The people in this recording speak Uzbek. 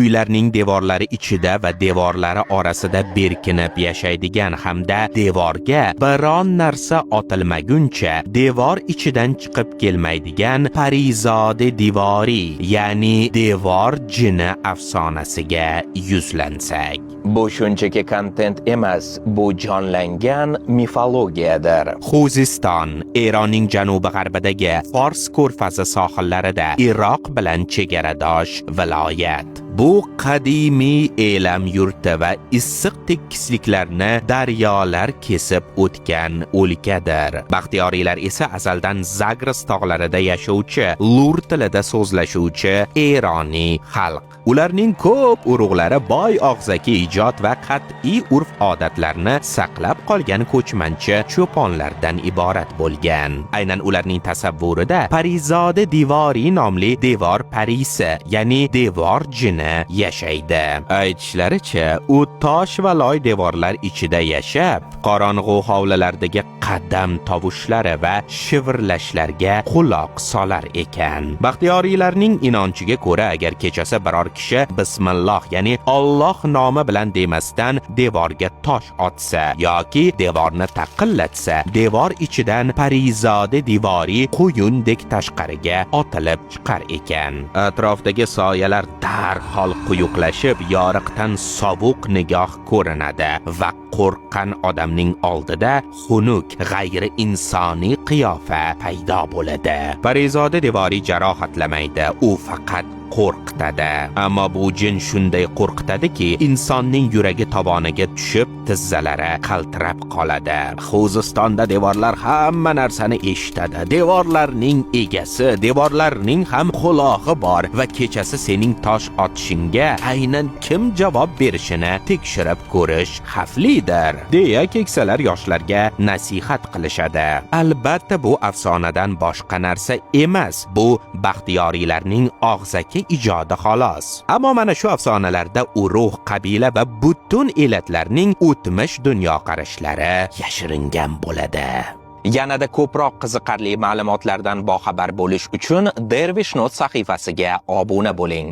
uylarning devorlari ichida va devorlari orasida berkinib yashaydigan hamda devorga biron narsa otilmaguncha devor ichidan chiqib kelmaydigan parizode divori, ya'ni devor jini afsonasiga yuzlansak. Bu shunchaki kontent emas, bu jonlangan mifologiyadir. Xuziston, Eronning janubi-g'arbidagi Fors ko'rfazi sohillarida Iroq bilan chegaradosh viloyat. Bu qadimiy elam yurti va issiq tekisliklarni daryolar kesib o'tgan o'lkadir. Baxtiyoriylar esa azaldan Zagros tog'larida yashovchi, lur tilida so'zlashuvchi Eroniy xalq. Ularning ko'p urug'lari boy og'zaki ijod va qat'iy urf-odatlarni saqlab qolgan ko'chmanchi cho'ponlardan iborat bo'lgan. Aynan ularning tasavvurida Parizode divori nomli devor parisi, ya'ni devor jini yashaydi. Aytishlaricha, u tosh va loy devorlar ichida yashab, qorong'u hovlilardagi qadam tovushlari va shivirlashlarga quloq solar ekan. Baxtiyoriylarning inonchiga ko'ra, agar kechasi biror kishi bismilloh, ya'ni Alloh nomi bilan demasdan devorga tosh otsa yoki devorni taqillatsa, devor ichidan parizode divori quyundek tashqariga otilib chiqar ekan. Atrofdagi soyalar darhol quyuqlashib, yoriqdan sovuq nigoh ko'rinadi va qo'rqqan odamning oldida xunuk, g'ayri insoniy qiyofa paydo bo'ladi. Parizode devori jarohatlamaydi, u faqat qo'rqitadi. Ammo bu jin shunday qo'rqitadiki, insonning yuragi tovoniga tushib, tizzalari qaltirab qoladi. Xuzistonda devorlar hamma narsani eshitadi. Devorlarning egasi, devorlarning ham qulog'i bor va kechasi sening tosh otishingga aynan kim javob berishini tekshirib ko'rish xavflidir, deya keksalar yoshlarga nasihat qilishadi. Albatta bu afsonadan boshqa narsa emas. Bu baxtiyoriylarning og'zaki ijodi xolos. Ammo mana shu afsonalarda urug', qabila va butun elatlarning o'tmish dunyoqarashlari yashiringan bo'ladi. Yanada ko'proq qiziqarli ma'lumotlardan boxabar bo'lish uchun Dervish Not sahifasiga obuna bo'ling.